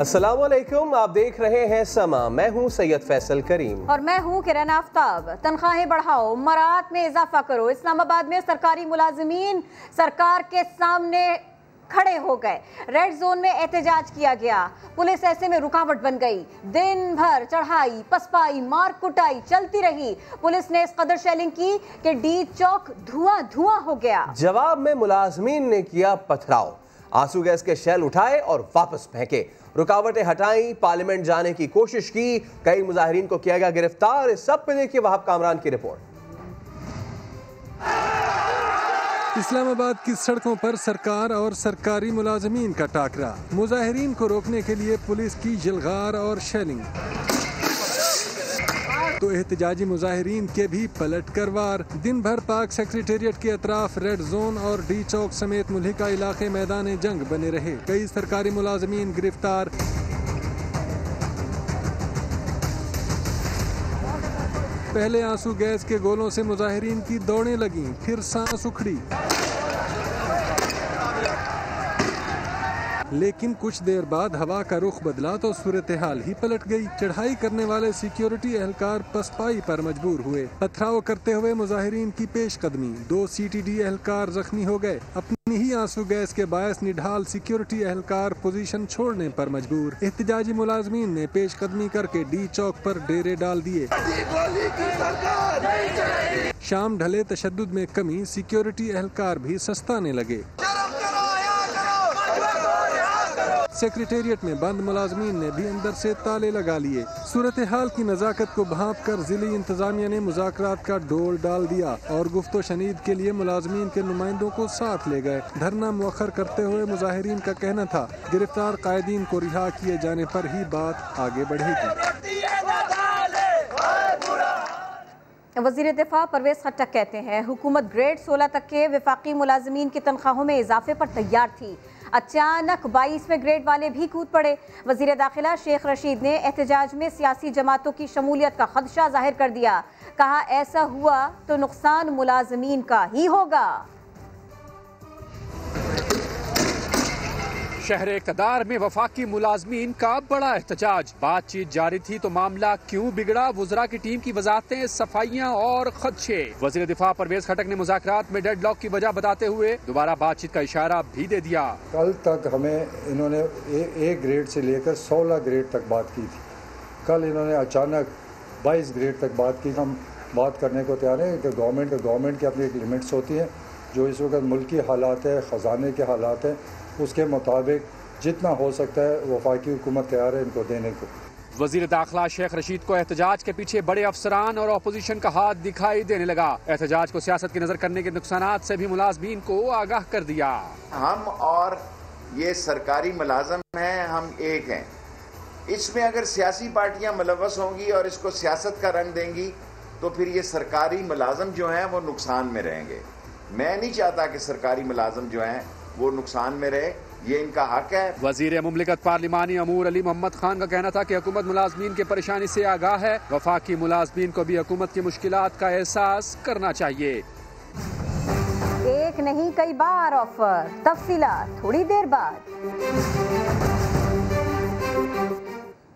अस्सलामुअलैकुम, आप देख रहे हैं समा। मैं हूं सैयद फैसल करीम और मैं हूं किरण आफ्ताब। तनख्वाहें बढ़ाओ, मरात में इजाफा करो। इस्लामाबाद में सरकारी मुलाजिमीन सरकार के सामने खड़े हो गए। रेड जोन में एहतजाज किया गया। पुलिस ऐसे में रुकावट बन गई। दिन भर चढ़ाई, पसपाई, मार कुटाई चलती रही। पुलिस ने इस कदर शेलिंग की कि डी चौक धुआं धुआं हो गया। जवाब में मुलाजमीन ने किया पथराव, आंसू गैस के शेल उठाए और वापस फेंके। रुकावटें हटाई, पार्लियामेंट जाने की कोशिश की, कई मुजाहिरीन को किया गया गिरफ्तार। इस सब पे देखिए वहाब कामरान की रिपोर्ट। इस्लामाबाद की सड़कों पर सरकार और सरकारी मुलाजमीन का टाकरा। मुजाहिरीन को रोकने के लिए पुलिस की यलगार और शेलिंग, तो एहतजाजी मुजाहिरीन के भी पलटकर वार। दिन भर पाक सेक्रेटेरिएट के अतराफ रेड जोन और डी चौक समेत मुल्हिका इलाके मैदान जंग बने रहे। कई सरकारी मुलाजमीन गिरफ्तार। पहले आंसू गैस के गोलों से मुजाहिरीन की दौड़ें लगीं, फिर सांस उखड़ी, लेकिन कुछ देर बाद हवा का रुख बदला तो सूरत हाल ही पलट गई। चढ़ाई करने वाले सिक्योरिटी एहलकार पसपाई पर मजबूर हुए। पथराव करते हुए मुजाहिरीन की पेशकदमी, 2 CTD एहलकार जख्मी हो गए। अपनी ही आंसू गैस के बायस निढाल सिक्योरिटी एहलकार पोजीशन छोड़ने पर मजबूर। एहतजाजी मुलाजमीन ने पेशकदमी करके डी चौक पर डेरे डाल दिए। शाम ढले तशद्दुद में कमी, सिक्योरिटी एहलकार भी सस्ताने लगे। सेक्रेटेरिएट में बंद मुलाजमीन ने भी अंदर से ताले लगा लिए। सूरत हाल की नजाकत को भांप कर जिली इंतजामिया ने मुज़ाकरात का डोल डाल दिया और गुफ्तो शनीद के लिए मुलाजमीन के नुमाइंदों को साथ ले गए। धरना मुअख्खर करते हुए मुजाहिरीन का कहना था, गिरफ्तार कायदीन को रिहा किए जाने पर ही बात आगे बढ़ेगी। वज़ीर दिफा परवेज खट्टक कहते हैं, हुकूमत ग्रेड 16 तक के वफाकी मुलाजमीन की तनख्वाहों में इजाफे पर तैयार थी। अचानक 22वें ग्रेड वाले भी कूद पड़े। वज़ीर दाखिला शेख रशीद ने एहतजाज में सियासी जमातों की शमूलियत का खदशा जाहिर कर दिया। कहा, ऐसा हुआ तो नुकसान मुलाजमीन का ही होगा। शहर इक़्तिदार में वफाकी मुलाजमीन का बड़ा एहतजाज। बातचीत जारी थी तो मामला क्यों बिगड़ा? वुज़रा की टीम की वजाहतें, सफाइयाँ और खदशे। वज़ीर दिफा परवेज खट्टक ने मुज़ाकरात में डेडलॉक की वजह बताते हुए दोबारा बातचीत का इशारा भी दे दिया। कल तक हमें इन्होंने एक ग्रेड से लेकर 16 ग्रेड तक बात की थी। कल इन्होंने अचानक 22 ग्रेड तक बात की। हम बात करने को तैयार हैं कि गवर्नमेंट की अपनी लिमिट्स होती हैं। जो इस वक्त मुल्क की हालात है, ख़जाने के हालात हैं, उसके मुताबिक जितना हो सकता है वफाकी हुकूमत तैयार है इनको देने को। वज़ीर दाखिला शेख रशीद को एहतजाज के पीछे बड़े अफसरान और अपोजिशन का हाथ दिखाई देने लगा। एहतजाज को सियासत की नज़र करने के नुकसानात से भी मुलाजमीन को आगाह कर दिया। हम और ये सरकारी मुलाजम हैं, हम एक हैं। इसमें अगर सियासी पार्टियां मुलव्वस होंगी और इसको सियासत का रंग देंगी तो फिर ये सरकारी मुलाजम जो हैं वो नुकसान में रहेंगे। मैं नहीं चाहता कि सरकारी मुलाजम जो हैं वो नुकसान में रहे, ये इनका हक है। वज़ीर मुमलिकत पार्लिमानी अमूर अली मोहम्मद खान का कहना था कि हुकूमत मुलाजमीन की परेशानी से आगाह है। वफाकी मुलाजमीन को भी हुकूमत की मुश्किलात का एहसास करना चाहिए। एक नहीं कई बार ऑफर, तफसीलात थोड़ी देर बाद।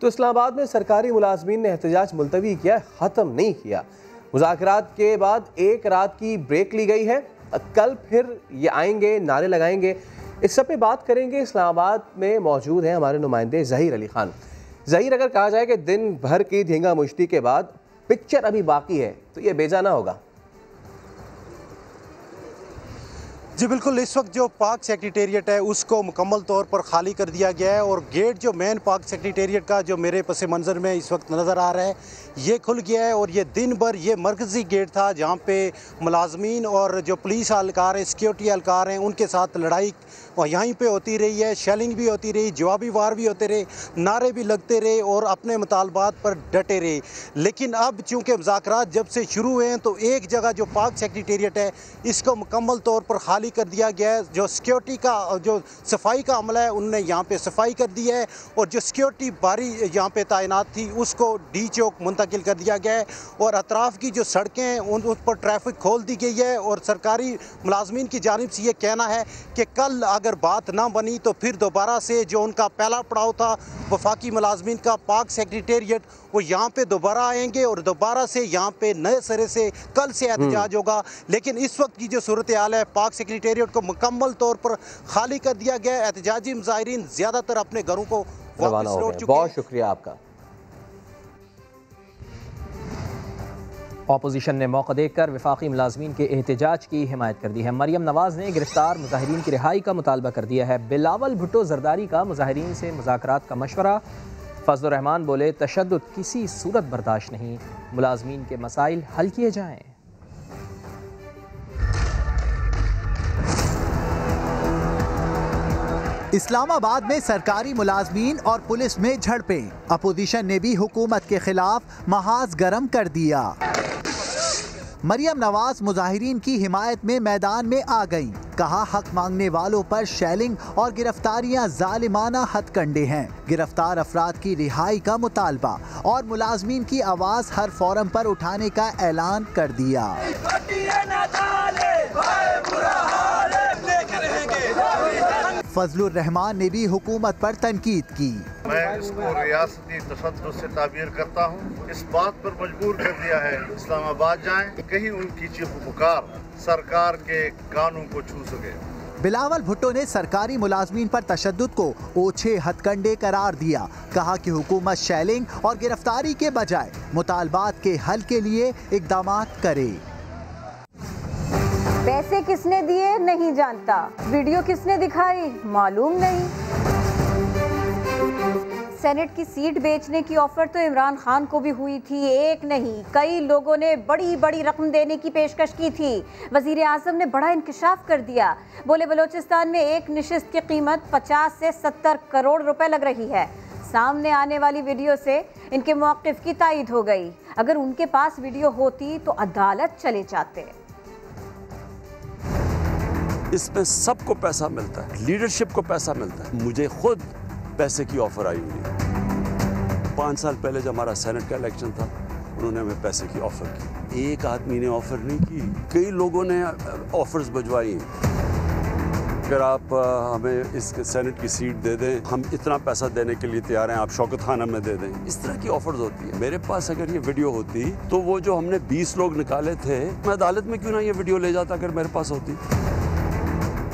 तो इस्लामाबाद में सरकारी मुलाजमीन ने एहतजाज मुलतवी किया, ख़त्म नहीं किया। मुज़ाकरात के बाद एक रात की ब्रेक ली गई है। कल फिर ये आएंगे, नारे लगाएंगे। इस सब पे बात करेंगे। इस्लामाबाद में मौजूद हैं हमारे नुमाइंदे ज़हीर अली खान। ज़हीर, अगर कहा जाए कि दिन भर की धींगा मुश्ती के बाद पिक्चर अभी बाकी है तो ये बेजाना होगा। जी बिल्कुल, इस वक्त जो पाक सेक्रेटेरिएट है उसको मुकम्मल तौर पर खाली कर दिया गया है और गेट जो मेन पाक सेक्रेटेरिएट का जो मेरे पस मंज़र में इस वक्त नज़र आ रहा है ये खुल गया है। और ये दिन भर ये मरकज़ी गेट था जहाँ पे मुलाजमीन और जो पुलिस एहलकार हैं, सिक्योरिटी एहलकार हैं, उनके साथ लड़ाई और यहीं पे होती रही है। शेलिंग भी होती रही, जवाबी वार भी होते रहे, नारे भी लगते रहे और अपने मुतालबात पर डटे रहे। लेकिन अब चूँकि मुज़ाकरात जब से शुरू हुए हैं तो एक जगह जो पाक सेक्रेटेरिएट है इसको मुकम्मल तौर पर खाली कर दिया गया है। जो सिक्योरिटी का जो सफाई का अमला है उनने यहाँ पे सफाई कर दी है और जो सिक्योरिटी बारी यहाँ पे तैनात थी उसको डी चौक मुंतकिल कर दिया गया है और अतराफ़ की जो सड़कें हैं उन पर ट्रैफिक खोल दी गई है। और सरकारी मुलाजमीन की जानिब से ये कहना है कि कल अगर बात ना बनी तो फिर दोबारा से जो उनका पहला पड़ाव था वफाकी मुलाजमीन का पाक सेक्रेटेरिएट, वो यहाँ पे दोबारा आएंगे और दोबारा से यहाँ पे नए सिरे से कल से एहतजाज होगा। लेकिन इस वक्त की जो सूरत हाल है, पाक सेक्रेटेरिएट को मुकम्मल तौर पर खाली कर दिया गया है। एहतजाजी मुजाहिरीन ज़्यादातर अपने घरों को वापस लौट चुके हैं। बहुत शुक्रिया आपका। अपोजिशन ने मौका देकर वफाकी मुलाजमीन के एहतजाज की हिमायत कर दी है। मरियम नवाज़ ने गिरफ्तार मुजाहिरीन की रिहाई का मुतालबा कर दिया है। बिलावल भुट्टो जरदारी का मुजाहिरीन से मुज़ाकरात का मशवरा। फजलुर रहमान बोले तशद्दुद किसी सूरत बर्दाश्त नहीं, मुलाजमीन के मसाइल हल किए जाएँ। इस्लामाबाद में सरकारी मुलाजमीन और पुलिस में झड़पें। अपोजिशन ने भी हुकूमत के खिलाफ महाज गर्म कर दिया। मरियम नवाज मुजाहिरीन की हिमायत में मैदान में आ गईं। कहा हक मांगने वालों पर शेलिंग और गिरफ्तारियां जालिमाना हथकंडे हैं। गिरफ्तार अफराद की रिहाई का मुतालबा और मुलाजमीन की आवाज़ हर फोरम पर उठाने का ऐलान कर दिया। फजलुर रहमान ने भी हुकूमत पर तनकीद की। मैं इसको रियासती तशद्दुद से ताबीर करता हूँ। इस बात पर मजबूर कर दिया है इस्लामाबाद जाएं, कहीं उनकी चीख पुकार सरकार के कानून को छू सके। बिलावल भुट्टो ने सरकारी मुलाजमीन पर तशद्दुद को ओछे हथकंडे करार दिया। कहा कि हुकूमत शेलिंग और गिरफ्तारी के बजाय मुतालबात के हल के लिए इकदाम करे। पैसे किसने दिए नहीं जानता, वीडियो किसने दिखाई मालूम नहीं। सेनेट की सीट बेचने की ऑफर तो इमरान खान को भी हुई थी। एक नहीं कई लोगों ने बड़ी बड़ी रकम देने की पेशकश की थी। वजीर आजम ने बड़ा इंकशाफ कर दिया। बोले बलोचिस्तान में एक नशिस्त की कीमत 50 से 70 करोड़ रुपए लग रही है। सामने आने वाली वीडियो से इनके मौक़िफ़ की तायीद हो गई। अगर उनके पास वीडियो होती तो अदालत चले जाते। इसमें सबको पैसा मिलता है, लीडरशिप को पैसा मिलता है। मुझे खुद पैसे की ऑफर आई हुई है। 5 साल पहले जब हमारा सेनेट का इलेक्शन था उन्होंने हमें पैसे की ऑफर की। एक आदमी ने ऑफर नहीं की, कई लोगों ने ऑफर्स भिजवाई। अगर आप हमें इस सेनेट की सीट दे दें, हम इतना पैसा देने के लिए तैयार हैं, आप शौकत खान हमें दे दें। इस तरह की ऑफर्स होती है। मेरे पास अगर ये वीडियो होती तो वो जो हमने 20 लोग निकाले थे, मैं अदालत में क्यों ना ये वीडियो ले जाता अगर मेरे पास होती।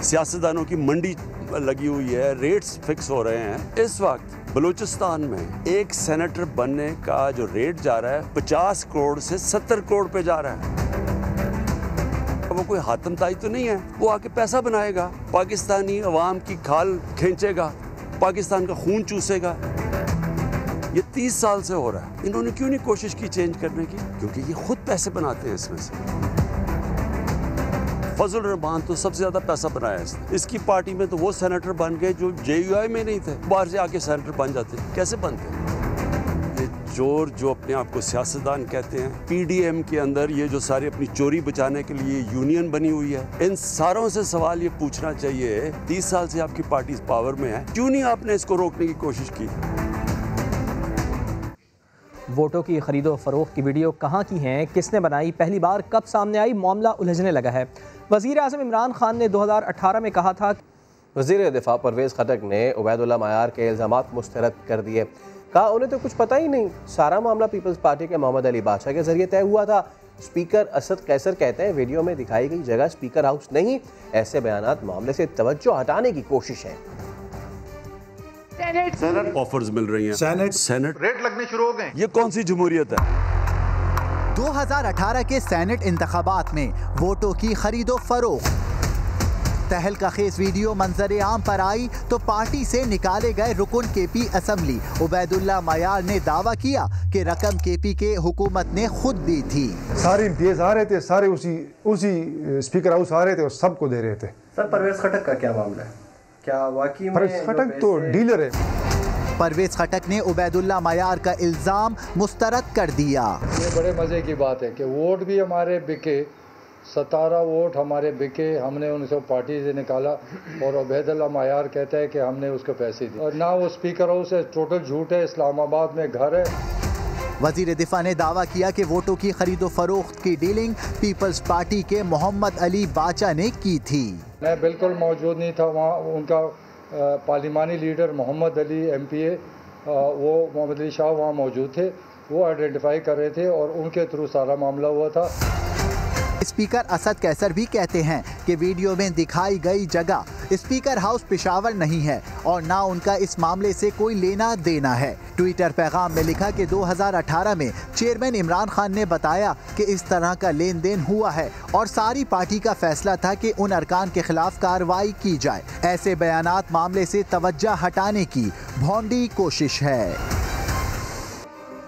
सियासतदानों की मंडी लगी हुई है, रेट्स फिक्स हो रहे हैं। इस वक्त बलूचिस्तान में एक सेनेटर बनने का जो रेट जा रहा है 50 करोड़ से 70 करोड़ पे जा रहा है। वो कोई हातम ताई तो नहीं है, वो आके पैसा बनाएगा, पाकिस्तानी अवाम की खाल खींचेगा, पाकिस्तान का खून चूसेगा। ये 30 साल से हो रहा है। इन्होंने क्यों नहीं कोशिश की चेंज करने की? क्योंकि ये खुद पैसे बनाते हैं इसमें से। फजल रहमान तो सबसे ज्यादा पैसा बनाया इसने। इसकी पार्टी में तो वो सेनेटर बन गए जो JUI में नहीं थे, बाहर से आके सेनेटर बन जाते। कैसे बनते? ये चोर जो अपने आप को सियासतदान कहते हैं, PDM के अंदर ये जो सारी अपनी चोरी बचाने के लिए यूनियन बनी हुई है, इन सारों से सवाल ये पूछना चाहिए 30 साल से आपकी पार्टी पावर में है, क्यों नहीं आपने इसको रोकने की कोशिश की? वोटों की खरीदो फरोख्त की वीडियो कहाँ की हैं, किसने बनाई, पहली बार कब सामने आई, मामला उलझने लगा है। वज़ीर आज़म इमरान खान ने 2018 में कहा था। वज़ीर दिफा परवेज़ खटक ने उबैदुल्ला मायार के इल्ज़ामात मुस्तरद कर दिए। कहा उन्हें तो कुछ पता ही नहीं, सारा मामला पीपल्स पार्टी के मोहम्मद अली बादशाह के जरिए तय हुआ था। स्पीकर असद कैसर कहते हैं वीडियो में दिखाई गई जगह स्पीकर हाउस नहीं, ऐसे बयानात मामले से तवज्जो हटाने की कोशिश है। सेनेट ऑफर्स मिल रही हैं, सेनेट रेट लगने शुरू हो गए। ये कौन सी जमहूरियत है? 2018 के सेनेट इंतखाबात में वोटों की खरीदो फरोख्त। तहलका खेज वीडियो मंजर आम पर आई तो पार्टी से निकाले गए रुकन KP असम्बली उबैदुल्ला मायार ने दावा किया कि रकम KP के हुकूमत ने खुद दी थी। सारे इम्तियाज आ रहे थे, सारे उसी स्पीकर हाउस आ रहे थे और सबको दे रहे थे। सर परवेज खटक का क्या मामला है? क्या वाकई में परवेज खटक तो डीलर है? परवेज खटक ने उबैदुल्ला मायार का इल्ज़ाम मुस्तरद कर दिया। ये बड़े मजे की बात है कि वोट भी हमारे बिके, 17 वोट हमारे बिके, हमने उनको पार्टी से निकाला और उबैदुल्ला मायार कहता है कि हमने उसको पैसे दिए। और ना वो स्पीकर हाउस है, टोटल झूठ है। इस्लामाबाद में घर है। वजीर दिफा ने दावा किया कि वोटों की खरीदो फरोख्त की डीलिंग पीपल्स पार्टी के मोहम्मद अली बाचा ने की थी। मैं बिल्कुल मौजूद नहीं था वहाँ। उनका पार्लिमानी लीडर मोहम्मद अली MPA, वो मोहम्मद अली शाह वहाँ मौजूद थे। वो आइडेंटिफाई कर रहे थे और उनके थ्रू सारा मामला हुआ था। स्पीकर असद कैसर भी कहते हैं कि वीडियो में दिखाई गई जगह स्पीकर हाउस पेशावर नहीं है और ना उनका इस मामले से कोई लेना देना है। ट्विटर पैगाम में लिखा कि 2018 में चेयरमैन इमरान खान ने बताया कि इस तरह का लेन देन हुआ है और सारी पार्टी का फैसला था कि उन अरकान के खिलाफ कार्रवाई की जाए। ऐसे बयानात मामले से तवज्जो हटाने की भोंडी कोशिश है।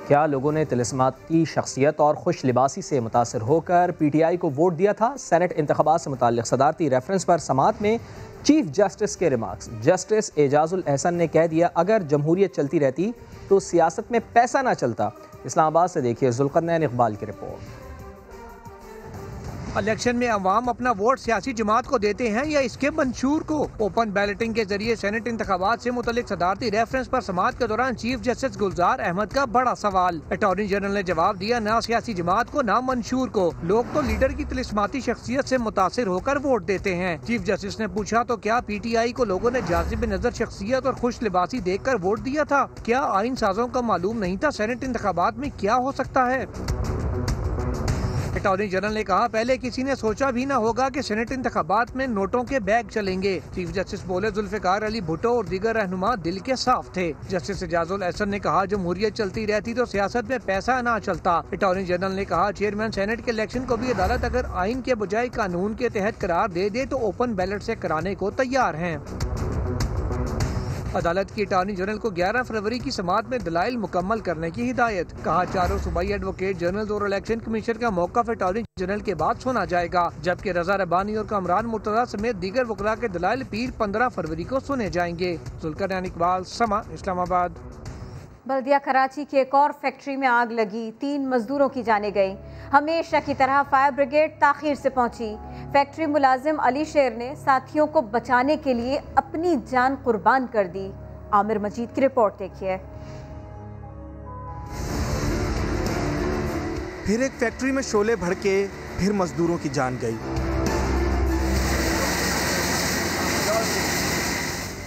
क्या लोगों ने तिलिस्माती शख्सियत और खुश लिबासी से मुतासर होकर PTI को वोट दिया था? सेनेट इंतखाबात से मुताल्लिक सदारती रेफरेंस पर समाअत में चीफ जस्टिस के रिमार्क्स। जस्टिस एजाजुल एहसन ने कह दिया, अगर जमहूरियत चलती रहती तो सियासत में पैसा ना चलता। इस्लामाबाद से देखिए जुल्करनैन इकबाल की रिपोर्ट। इलेक्शन में अवाम अपना वोट सियासी जमात को देते हैं या इसके मंशूर को? ओपन बैलेटिंग के जरिए सेनेट इंतखाबात से मुतल्लिक सदारती रेफरेंस पर समाअत के दौरान चीफ जस्टिस गुलजार अहमद का बड़ा सवाल। अटॉर्नी जनरल ने जवाब दिया, ना सियासी जमात को ना मंशूर को, लोग तो लीडर की तिलिस्माती शख्सियत से मुतासिर होकर वोट देते हैं। चीफ जस्टिस ने पूछा, तो क्या PTI को लोगों ने जाज़िब नजर शख्सियत और खुश लिबासी देख कर वोट दिया था? क्या आइन साजों का मालूम नहीं था सेनेट इंतखाबात में क्या हो सकता है? अटॉर्नी जनरल ने कहा, पहले किसी ने सोचा भी न होगा कि सेनेट इंतखाबात में नोटों के बैग चलेंगे। चीफ जस्टिस बोले, जुल्फिकार अली भुट्टो और दीगर रहनुमा दिल के साफ थे। जस्टिस एजाजुल एहसन ने कहा, जमहूरियत चलती रहती तो सियासत में पैसा ना चलता। अटॉर्नी जनरल ने कहा, चेयरमैन सेनेट के इलेक्शन को भी अदालत अगर आइन के बजाय कानून के तहत करार दे दे तो ओपन बैलेट से कराने को तैयार हैं। अदालत की अटॉर्नी जनरल को 11 फरवरी की समाअत में दलाइल मुकम्मल करने की हिदायत। कहा, चारों सूबाई एडवोकेट जनरल और इलेक्शन कमीशन का मौक़िफ़ अटॉर्नी जनरल के बाद सुना जाएगा, जबकि रजा रब्बानी और कामरान मुर्तज़ा समेत दीगर वकला के दलाइल पीर 15 फरवरी को सुने जाएंगे। जुल्करनैन इकबाल, समा, इस्लामाबाद। बल्दिया कराची की एक और फैक्ट्री में आग लगी, 3 मजदूरों की जाने गई। हमेशा की तरह फायर ब्रिगेड ताखीर से पहुंची। फैक्ट्री मुलाजिम अली शेर ने साथियों को बचाने के लिए अपनी जान कुर्बान कर दी। आमिर मजीद की रिपोर्ट देखिए। फिर एक फैक्ट्री में शोले भड़के, फिर मजदूरों की जान गई।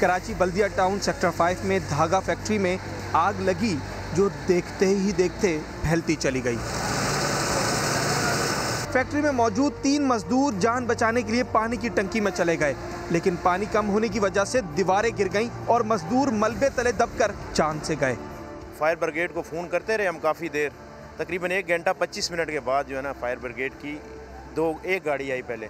कराची बल्दिया टाउन सेक्टर 5 में धागा फैक्ट्री में आग लगी, जो देखते ही देखते फैलती चली गई। फैक्ट्री में मौजूद 3 मजदूर जान बचाने के लिए पानी की टंकी में चले गए, लेकिन पानी कम होने की वजह से दीवारें गिर गईं और मजदूर मलबे तले दबकर जान से गए। फायर ब्रिगेड को फ़ोन करते रहे हम काफ़ी देर, तकरीबन 1 घंटा 25 मिनट के बाद जो है ना फायर ब्रिगेड की एक गाड़ी आई। पहले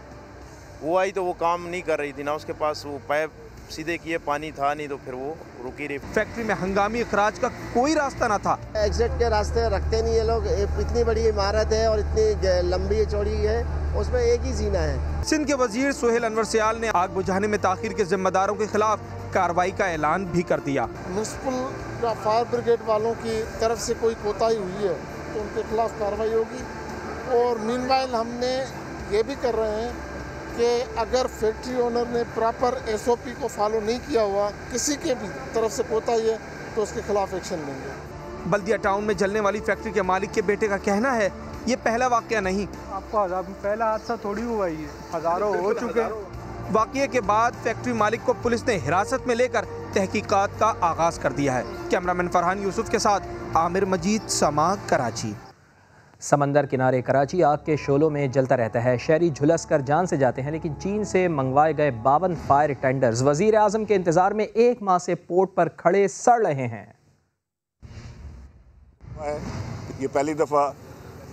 वो आई तो वो काम नहीं कर रही थी, ना उसके पास वो पाइप सीधे किए, पानी था नहीं, तो फिर वो रुकी रही। फैक्ट्री में हंगामी अखराज का कोई रास्ता ना था। एग्जिट के रास्ते रखते नहीं है लोग। इतनी बड़ी इमारत है और इतनी लंबी चौड़ी है, उसमें एक ही जीना है। सिंध के वजीर सुहेल अनवर सियाल ने आग बुझाने में ताखीर के जिम्मेदारों के खिलाफ कार्रवाई का ऐलान भी कर दिया। म्युनिसिपल फायर ब्रिगेड वालों की तरफ से कोई कोताही हुई है तो उनके खिलाफ कार्रवाई होगी। और मीनवाइल हमने ये भी कर रहे हैं कि अगर फैक्ट्री ओनर ने प्रॉपर SOP को फॉलो नहीं किया हुआ, किसी के भी तरफ से कोताही है तो उसके खिलाफ एक्शन लेंगे। बल्दिया टाउन में जलने वाली फैक्ट्री के मालिक के बेटे का कहना है, ये पहला वाकया नहीं। आपको पहला हादसा थोड़ी हुआ ही है, हजारों हो चुके। वाकये के बाद फैक्ट्री मालिक को पुलिस ने हिरासत में लेकर तहकीकात का आगाज कर दिया है। कैमरामैन फरहान यूसुफ के साथ आमिर मजीद, समा, कराची। समंदर किनारे कराची आग के शोलों में जलता रहता है। शहरी झुलस कर जान से जाते हैं, लेकिन चीन से मंगवाए गए 52 फायर टेंडर्स वजीर आजम के इंतजार में 1 माह से पोर्ट पर खड़े सड़ रहे हैं। ये पहली दफ़ा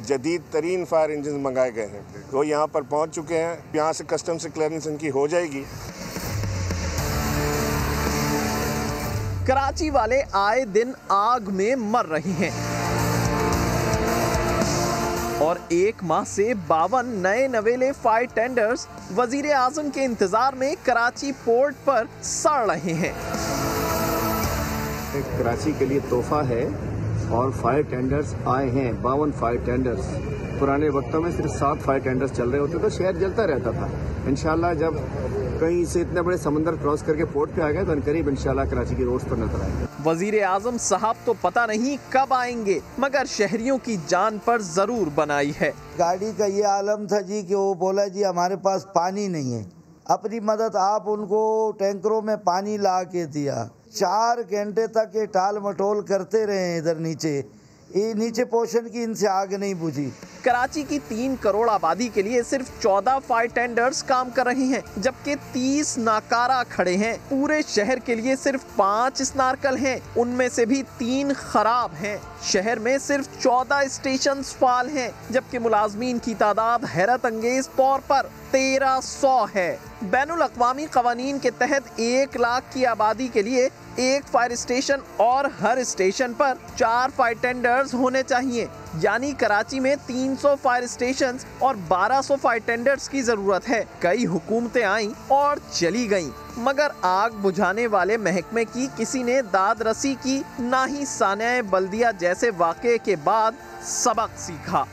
जदीद तरीन फायर इंजन मंगाए गए हैं, वो यहाँ पर पहुँच चुके हैं। यहाँ से कस्टम से क्लियरेंस इनकी हो जाएगी। कराची वाले आए दिन आग में मर रहे हैं और 1 माह से 52 नए नवेले फायर टेंडर्स वजीर आजम के इंतजार में कराची पोर्ट पर सड़ रहे हैं। कराची के लिए तोहफा है और फायर टेंडर्स आए हैं, 52 फायर टेंडर्स पुराने वक्तों में सिर्फ 7 फायर टेंडर्स चल रहे होते तो शहर जलता रहता था। इंशाल्लाह जब कहीं से इतने बड़े समंदर क्रॉस करके पोर्ट पे आ गए तो अनकरीब इंशाल्लाह कराची की रोड्स पर नजर आएंगे। वजीर आजम साहब तो पता नहीं कब आएंगे, मगर शहरियों की जान पर जरूर बनाई है। गाड़ी का ये आलम था जी कि वो बोला जी हमारे पास पानी नहीं है, अपनी मदद आप उनको टैंकरों में पानी ला के दिया। 4 घंटे तक ये टाल मटोल करते रहे इधर नीचे, ये नीचे पोर्शन की इनसे आग नहीं बुझी। कराची की 3 करोड़ आबादी के लिए सिर्फ 14 फायर टेंडर्स काम कर रहे हैं, जबकि 30 नाकारा खड़े हैं। पूरे शहर के लिए सिर्फ 5 स्नार्कल हैं, उनमें से भी 3 खराब हैं। शहर में सिर्फ 14 स्टेशन फाल हैं, जबकि मुलाजमीन की तादाद हैरत अंगेज तौर पर 1300 है। बैनुल अक़वामी क़वानीन के तहत 1 लाख की आबादी के लिए 1 फायर स्टेशन और हर स्टेशन पर 4 फायर टेंडर्स होने चाहिए, यानी कराची में 300 फायर स्टेशन और 1200 फायर टेंडर्स की जरूरत है। कई हुकूमतें आईं और चली गईं, मगर आग बुझाने वाले महकमे की किसी ने दाद रसी की, ना ही सानिया बल्दिया जैसे वाक़े के बाद सबक सीखा।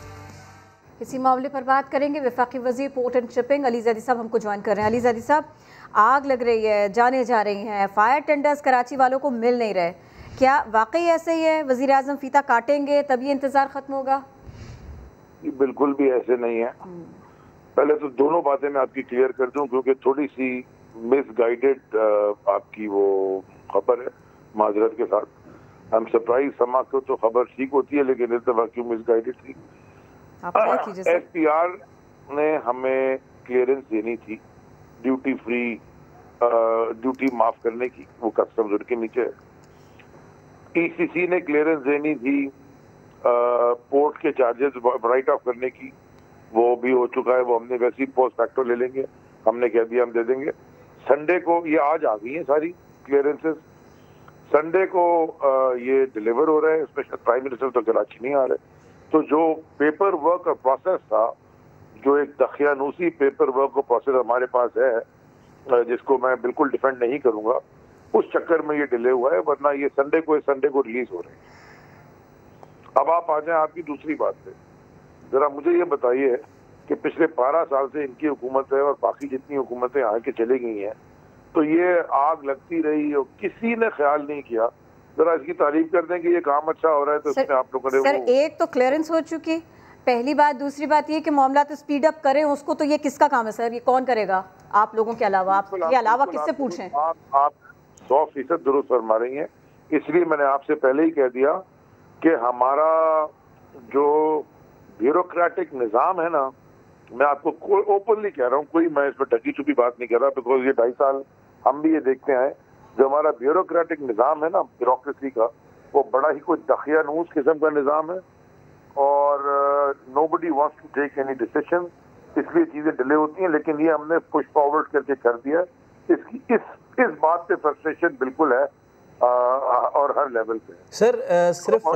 इसी मामले पर बात करेंगे। वफाकी वज़ीर port and shipping Ali Zaidi साहब हमको ज्वाइन कर रहे हैं। अली ज़ैदी साहब, आग लग रही है, जाने जा रही हैं, फायर टेंडर्स कराची वालों को मिल नहीं रहे, क्या वाकई ऐसे ही है? वज़ीर आज़म फीता काटेंगे तभी इंतज़ार ख़त्म होगा? बिल्कुल भी ऐसे नहीं है। पहले तो दोनों बातें मैं आपकी क्लियर कर दूं, क्योंकि थोड़ी सी मिसगाइडेड आपकी वो खबर है, माजरत के साथ। आई एम सरप्राइज, समा को तो खबर ठीक होती है, लेकिन इस दफा क्यों मिसगाइडेड थी। SPR ने हमें क्लियरेंस देनी थी ड्यूटी फ्री, ड्यूटी माफ करने की, वो कस्टम्स के नीचे है। ECC ने क्लियरेंस देनी थी पोर्ट के चार्जेस राइट ऑफ करने की, वो भी हो चुका है। वो हमने वैसे ही पोस्ट फैक्टो ले लेंगे, हमने कह दिया हम दे देंगे। संडे को ये आज आ गई है सारी क्लियरेंसेस, संडे को ये डिलीवर हो रहे हैं। स्पेशल प्राइम मिनिस्टर तो कराची नहीं आ रहे, तो जो पेपर वर्क और प्रोसेस था, जो एक दखियानूसी पेपर वर्क और प्रोसेस हमारे पास है, जिसको मैं बिल्कुल डिफेंड नहीं करूंगा, उस चक्कर में ये डिले हुआ है, वरना ये संडे को रिलीज हो रहे हैं। अब आप आ जाए आपकी दूसरी बात पे, जरा मुझे ये बताइए कि पिछले 12 साल से इनकी हुकूमत है और बाकी जितनी हुकूमतें आके चली गई हैं, तो ये आग लगती रही और किसी ने ख्याल नहीं किया। जरा इसकी तारीफ कर दें कि ये काम अच्छा हो रहा है, तो इसमें आप लोगों ने सर एक तो क्लियरेंस हो चुकी, पहली बात। दूसरी बात ये कि मामला तो स्पीड अप करें उसको, तो ये किसका काम है सर? ये कौन करेगा आप लोगों के अलावा? आप के अलावा किससे पूछें? आप 100% दुरुस्त फरमा रही हैं। इसलिए मैंने आपसे पहले ही कह दिया कि हमारा जो ब्यूरोक्रेटिक निज़ाम है ना, मैं आपको ओपनली कह रहा हूँ, कोई मैं इसमें ढकी छुपी बात नहीं कर रहा, बिकॉज ये 2.5 साल हम भी ये देखते हैं, जो हमारा ब्यूरोक्रेटिक निज़ाम है ना, ब्यूरोक्रेसी का, वो बड़ा ही कोई दखियानूस किस्म का निज़ाम है और nobody wants to take any decision, इसलिए चीज़ें डिले होती हैं। लेकिन ये हमने पुश फॉरवर्ड करके कर दिया। इसकी इस बात पे फ्रस्ट्रेशन बिल्कुल है और हर लेवल पे। सर सिर्फ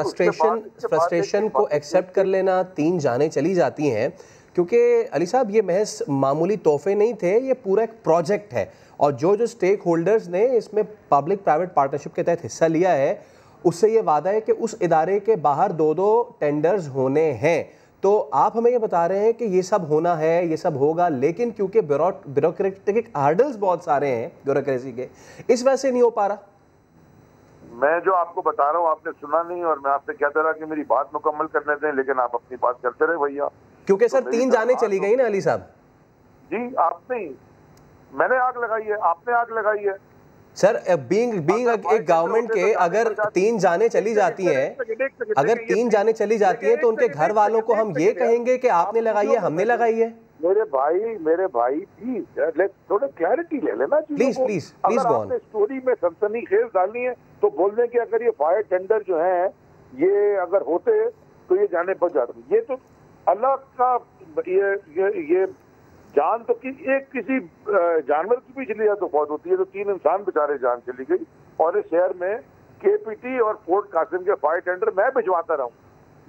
फ्रस्ट्रेशन को एक्सेप्ट कर लेना, 3 जानें चली जाती हैं, क्योंकि अली साहब ये महज मामूली तोहफे नहीं थे, ये पूरा एक प्रोजेक्ट है और जो स्टेक होल्डर्स ने इसमें पब्लिक प्राइवेट पार्टनरशिप के तहत हिस्सा लिया है, उससे ये वादा है कि उस इदारे के बाहर 2-2 टेंडर्स होने हैं। तो आप हमें ये बता रहे हैं कि ये सब होना है, ये सब होगा, लेकिन क्योंकि ब्यूरोक्रेटिक हार्डल्स बहुत सारे हैं ब्यूरोक्रेसी के, इस वजह से नहीं हो पा रहा। मैं जो आपको बता रहा हूँ आपने सुना नहीं, और मैं आपसे कहता रहा कि मेरी बात मुकम्मल करने दें, लेकिन आप अपनी बात करते रहे भैया। क्योंकि सर 3 जाने चली गई ना अली साहब जी। आपने, मैंने आग लगाई है, आपने आग लगाई है सर। बीइंग एक गवर्नमेंट के अगर 3 जाने चली जाती हैं, अगर 3 जाने चली जाती हैं, तो उनके घर वालों को हम ये कहेंगे कि आपने लगाई है, हमने लगाई है? मेरे भाई प्लीज थोड़ा क्लैरिटी ले लेना। Please go on. स्टोरी में सनसनीखेज डालनी है तो बोल दें कि अगर ये फायर टेंडर जो है ये अगर होते तो ये जाने बच जाती। ये तो अल्लाह का, ये जान तो किसी जानवर की भी चली जाए तो बहुत होती है, तो 3 इंसान बेचारे जान चली गई। और इस शहर में KPT और पोर्ट कासिम के फायर टेंडर मैं भिजवाता रहा हूँ।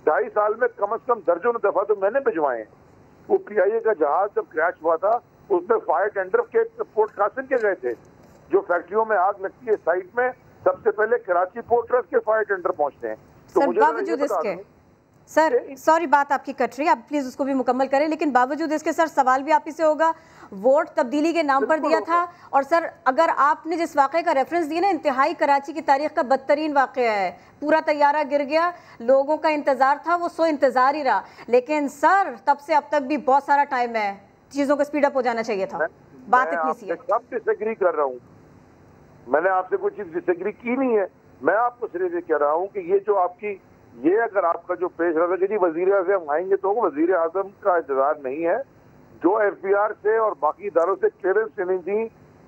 2.5 साल में कम से कम दर्जनों दफा तो मैंने भिजवाए हैं। वो PIA का जहाज जब क्रैश हुआ था, उसमें फायर टेंडर के पोर्ट कासिम के गए थे। जो फैक्ट्रियों में आग लगती है साइट में, सबसे पहले कराची पोर्ट ट्रस्ट के फायर टेंडर पहुंचते हैं। तो मुझे सर सॉरी बात आपकी कट रही है, आप प्लीज उसको भी मुकम्मल करें। लेकिन बावजूद इसके सर सवाल भी आप ही से होगा, वोट तब्दीली के नाम पर दिया था। और सर अगर आपने जिस वाक़े का रेफरेंस दिया ना, इंतहाई कराची की तारीख का बदतरीन वाक़या है, पूरा तैयारा गिर गया, लोगों का इंतजार था, वो सो इंतजार ही रहा। लेकिन सर तब से अब तक भी बहुत सारा टाइम है, चीज़ों को स्पीड अप हो जाना चाहिए था। बात इतनी सी है। सब डिसएग्री कर रहा हूँ, मैंने आपसे कोई चीज डिसएग्री की नहीं है। मैं आपको सिर्फ ये कह रहा हूँ कि ये जो आपकी ये अगर आपका जो पेश रहा कि जी वजीर आजम आएंगे, तो वजीर आजम का इंतजार नहीं है। जो FBR से और बाकी इदारों से क्लियरेंस लेनी थी,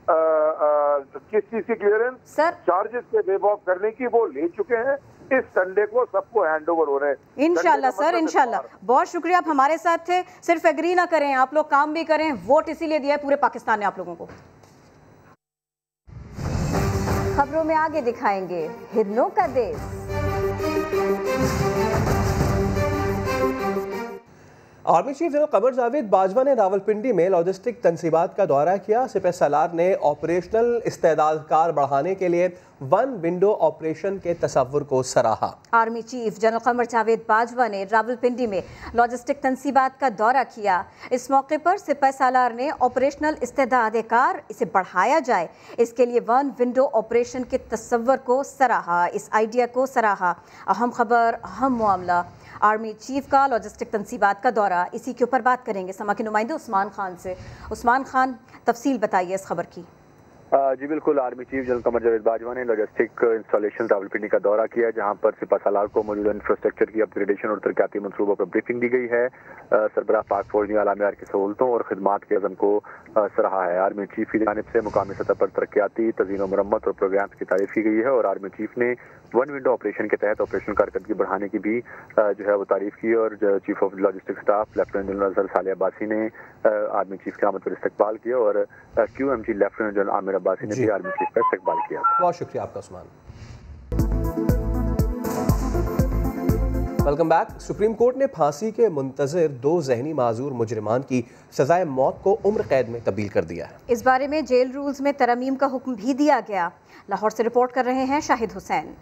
किस चीज की क्लियरेंस, चार्जेस के वेव ऑफ करने की, वो ले चुके हैं। इस संडे को सबको हैंड ओवर हो रहे हैं इंशाल्लाह सर, इंशाल्लाह। बहुत शुक्रिया, आप हमारे साथ थे। सिर्फ एग्री ना करें, आप लोग काम भी करें। वोट इसीलिए दिया है पूरे पाकिस्तान ने आप लोगों को। खबरों में आगे दिखाएंगे हिरनों का देश। Army chief general Qamar Javed Bajwa ने रावलपिंडी में लॉजिस्टिक तनसीबात का दौरा किया। सिपह सालार ने ऑपरेशनल इस्तेदादकार बढ़ाने के लिए वन विंडो ऑपरेशन के तस्वुर को सराहा। Army chief general Qamar Javed Bajwa ने रावलपिंडी में लॉजिस्टिक तनसीबात का दौरा किया। इस मौके पर सिपह सालार ने ऑपरेशनल इस्तेदादकार इसे बढ़ाया जाए, इसके लिए वन विंडो ऑपरेशन के तस्वुर को सराहा, इस आइडिया को सराहा। अहम खबर, अहम मामला, आर्मी चीफ का लॉजिस्टिक तनसीबात का दौरा, इसी के ऊपर बात करेंगे समा के नुमाइंदे उस्मान खान से। उस्मान खान, तफसील बताइए इस खबर की। जी बिल्कुल, army chief general Qamar Javed Bajwa ने लॉजिस्टिक इंस्टॉलेशन रावलपिंडी का दौरा किया, जहां पर सिपह सालार को मौजूदा इंफ्रास्ट्रक्चर की अपग्रेडेशन और तरक्याती मनसूबों पर ब्रीफिंग दी गई है। सरबराह पाक फौज ने आला मेयार की सहूलतों और खिदमात के अज़म को सराहा है। आर्मी चीफ की जानिब से मुकामी सतह पर तरक्याती तज़ीन व मरम्मत और प्रोग्राम्स की तारीफ की गई है और आर्मी चीफ ने वन विंडो ऑपरेशन के तहत ऑपरेशनल कारकर्दगी बढ़ाने की भी जो है वो तारीफ की। और chief of logistic staff lieutenant general Azhar साले अब्बासी ने आर्मी चीफ की आमद पर इस्तकबाल किया और QMG lieutenant general Aamir Abbasi ने भी आर्मी चीफ का इस्तकबाल किया। बहुत शुक्रिया आपका Usman. Welcome back. Supreme court ने फांसी के मुंतज़िर 2 ज़हनी माजूर मुजरिमान की सजाए मौत को उम्र कैद में तब्दील कर दिया है। इस बारे में जेल रूल्स में तरमीम का हुक्म भी दिया गया। लाहौर से रिपोर्ट कर रहे हैं शाहिद हुसैन।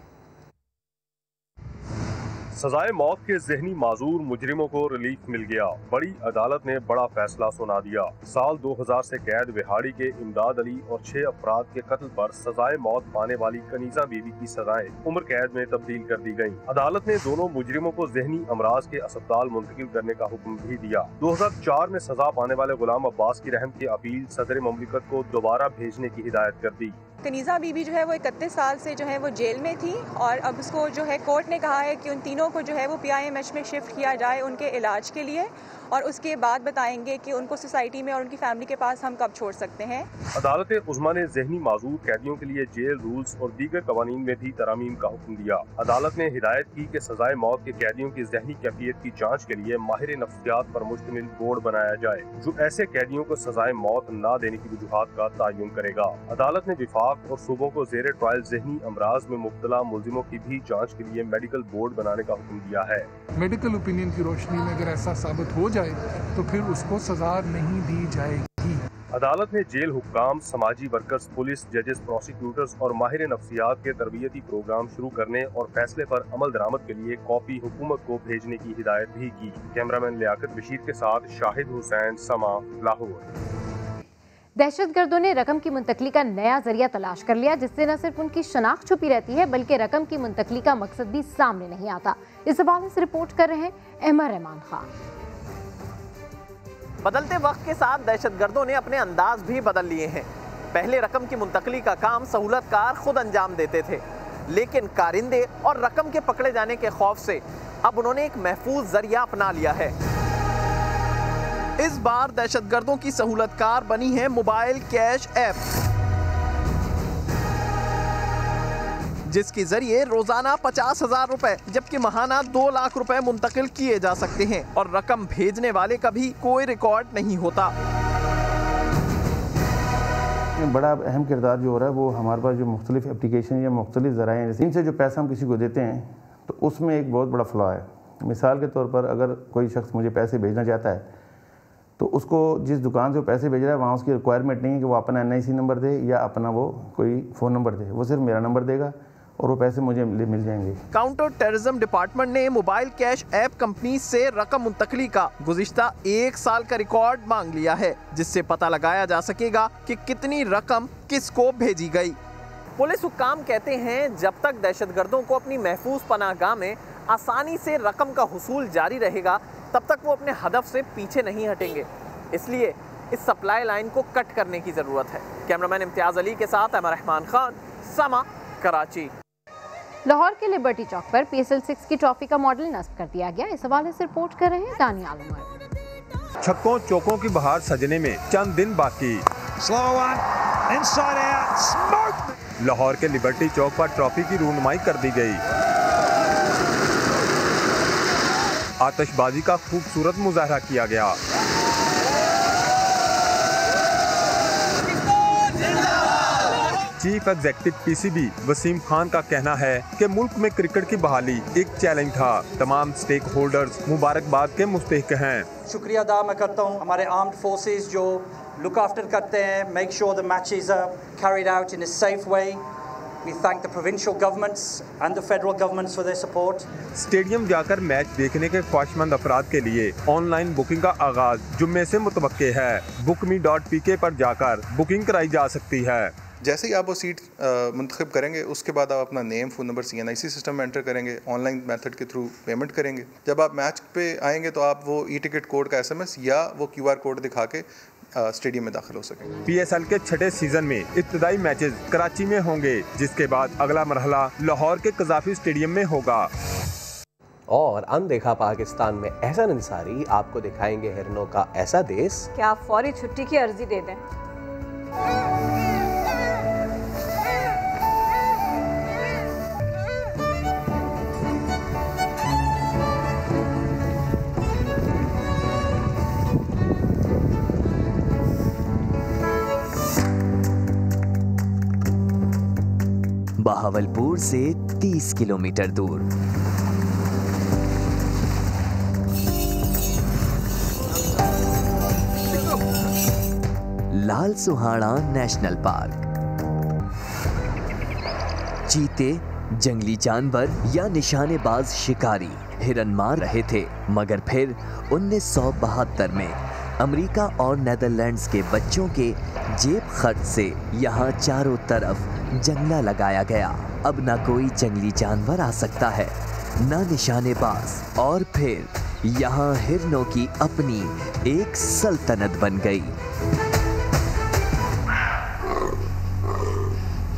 सजाए मौत के ज़हनी माजूर मुजरिमों को रिलीफ मिल गया। बड़ी अदालत ने बड़ा फैसला सुना दिया। साल 2000 से कैद विहाड़ी के इमदाद अली और 6 अफराद के कत्ल पर सजाए मौत पाने वाली कनीजा बीवी की सजाएं उम्र कैद में तब्दील कर दी गयी। अदालत ने दोनों मुजरिमों को ज़हनी अमराज के अस्पताल मुंतकिल करने का हुक्म भी दिया। 2004 में सजा पाने वाले गुलाम अब्बास की रहम की अपील सदर ममलिकत को दोबारा भेजने की हिदायत कर दी। कनीज़ा बीबी जो है वो 31 साल से जो है वो जेल में थी और अब उसको जो है कोर्ट ने कहा है कि उन तीनों को जो है वो PIMH में शिफ्ट किया जाए उनके इलाज के लिए और उसके बाद बताएंगे कि उनको सोसाइटी में और उनकी फैमिली के पास हम कब छोड़ सकते हैं। अदालत उज़्मा ने ज़हनी माजूर कैदियों के लिए जेल रूल्स और दीगर कवानीन में भी तरामीम का हुक्म दिया। अदालत ने हिदायत की कि सजाए मौत के कैदियों की ज़हनी कैफियत की जाँच के लिए माहिर नफ्सियात पर मुश्तमिल बोर्ड बनाया जाए, जो ऐसे कैदियों को सजाए मौत न देने की वजूहात का तयन करेगा। अदालत ने विफाक और सूबों को ज़ेरे ट्रायल ज़हनी अमराज में मुब्तला मुलजिमों की भी जाँच के लिए मेडिकल बोर्ड बनाने का हुक्म दिया है। मेडिकल ओपिनियन की रोशनी में अगर ऐसा साबित हो जाए तो फिर उसको सजा नहीं दी जाएगी। अदालत ने जेल हुक्काम, समाजी वर्कर्स, पुलिस, जजेस, प्रोसिक्यूटर्स और माहिर नफ्सियात के तरबियती प्रोग्राम शुरू करने और फैसले पर अमल दरामद के लिए कॉपी हुकूमत को भेजने की हिदायत भी की। कैमरामैन लियाकत बशीर के साथ शाहिद हुसैन, समा, लाहौर। दहशतगर्दों ने रकम की मुंतकली का नया जरिया तलाश कर लिया, जिससे न सिर्फ उनकी शनाख्त छुपी रहती है बल्कि रकम की मुंतकली का मकसद भी सामने नहीं आता। इस हवाले से रिपोर्ट कर रहे हैं अहमद रहमान खान। बदलते वक्त के साथ दहशतगर्दों ने अपने अंदाज भी बदल लिए हैं। पहले रकम की मुंतकली का काम सहूलतकार खुद अंजाम देते थे, लेकिन कारिंदे और रकम के पकड़े जाने के खौफ से अब उन्होंने एक महफूज जरिया अपना लिया है। इस बार दहशतगर्दों की सहूलतकार बनी है मोबाइल कैश ऐप, जिसके जरिए रोजाना 50,000 रुपए जबकि महाना 2 लाख रुपए मुंतकिल किए जा सकते हैं और रकम भेजने वाले का भी कोई रिकॉर्ड नहीं होता। बड़ा अहम किरदार जो हो रहा है वो हमारे पास जो मुख्तलिफ एप्लीकेशन या मुख्तलिफ ज़राए हैं, इनसे जो पैसा हम किसी को देते हैं तो उसमें एक बहुत बड़ा फ्लॉ है। मिसाल के तौर पर अगर कोई शख्स मुझे पैसे भेजना चाहता है तो उसको जिस दुकान से वो पैसे भेज रहा है वहाँ उसकी रिक्वायरमेंट नहीं है कि वो अपना NIC नंबर दे या अपना वो कोई फ़ोन नंबर दे, वो सिर्फ मेरा नंबर देगा और वो पैसे मुझे मिल जाएंगे। काउंटर टेररिज्म डिपार्टमेंट ने मोबाइल कैश ऐप कंपनी से रकम मुंतकली का गुज़िश्ता 1 साल का रिकॉर्ड मांग लिया है, जिससे पता लगाया जा सकेगा कि कितनी रकम किसको भेजी गई। पुलिस हुक्काम कहते हैं जब तक दहशतगर्दों को अपनी महफूज पनाहगाह में आसानी से रकम का हुसूल जारी रहेगा तब तक वो अपने हदफ से पीछे नहीं हटेंगे। इसलिए इस सप्लाई लाइन को कट करने की ज़रूरत है। कैमरामैन इम्तियाज़ अली के साथ अमर रहमान खान, समा, कराची। लाहौर के लिबर्टी चौक पर PSL-6 की ट्रॉफी का मॉडल नस्ब कर दिया गया। इस हवाले से रिपोर्ट कर रहे हैं दानियाल उमर। छक्कों चौकों की बहार सजने में चंद दिन बाकी। लाहौर के लिबर्टी चौक पर ट्रॉफी की रूनुमाई कर दी गई। आतिशबाजी का खूबसूरत मुजाहरा किया गया। Chief executive PCB Wasim Khan का कहना है कि मुल्क में क्रिकेट की बहाली एक चैलेंज था। तमाम स्टेक होल्डर्स मुबारकबाद के मुस्तहिक हैं। शुक्रिया अदा मैं करता हूँ हमारे आर्म्ड फोर्सेस जो लुक आफ्टर करते हैं, make sure the matches are carried out in a safe way. We thank the provincial governments and the federal governments for their support. Stadium जाकर मैच देखने के ख्वाहिशमंद अफराद के लिए ऑनलाइन बुकिंग का आगाज जुम्मे से मुतवक्के है। bookme.pk पर जाकर बुकिंग कराई जा सकती है। जैसे ही आप वो सीट मुंतखब करेंगे उसके बाद आप अपना name, phone number CNIC system में एंटर करेंगे, ऑनलाइन मेथड के थ्रू पेमेंट करेंगे। जब आप मैच पे आएंगे तो आप वो ई-टिकट कोड का SMS या वो QR कोड दिखा के स्टेडियम में दाखिल हो सकेंगे। PSL के छठे सीजन में इब्तदाई मैचेस कराची में होंगे, जिसके बाद अगला मरहला लाहौर के कज़ाफ़ी स्टेडियम में होगा। और अनदेखा पाकिस्तान में एहसन अंसारी आपको दिखाएंगे हिरनों का ऐसा देश। क्या आप फौरी छुट्टी की अर्जी दे दें? बहावलपुर से 30 किलोमीटर दूर लाल सुहाड़ा नेशनल पार्क। चीते, जंगली जानवर या निशानेबाज शिकारी हिरन मार रहे थे, मगर फिर 1972 में अमेरिका और नेदरलैंड्स के बच्चों के जेब खर्च से यहाँ चारों तरफ जंगला लगाया गया। अब ना कोई जंगली जानवर आ सकता है, ना निशानेबाज, और फिर यहाँ हिरनों की अपनी एक सल्तनत बन गई।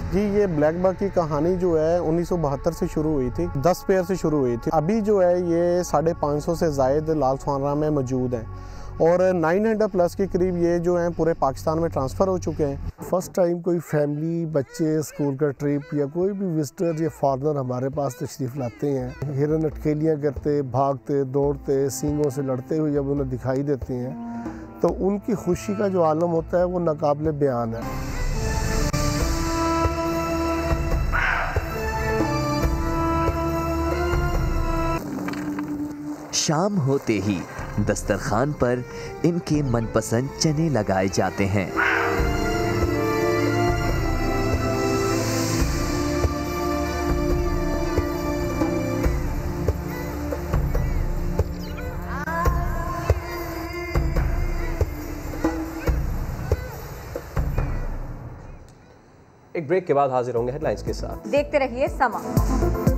जी, ये ब्लैक बक की कहानी जो है 1972 से शुरू हुई थी। 10 पेयर से शुरू हुई थी। अभी जो है ये 550 से ज़ायद लाल सुहारा में मौजूद हैं और 900 प्लस के करीब ये जो हैं पूरे पाकिस्तान में ट्रांसफ़र हो चुके हैं। फर्स्ट टाइम कोई फैमिली, बच्चे, स्कूल का ट्रिप या कोई भी विजिटर या फॉरेनर हमारे पास तशरीफ़ लाते हैं, हिरन अटखेलियाँ करते, भागते, दौड़ते, सींगों से लड़ते हुए जब उन्हें दिखाई देते हैं तो उनकी खुशी का जो आलम होता है वो नाकाबिले बयान है। शाम होते ही दस्तरखान पर इनके मनपसंद चने लगाए जाते हैं। एक ब्रेक के बाद हाजिर होंगे हेडलाइंस के साथ। देखते रहिए समा।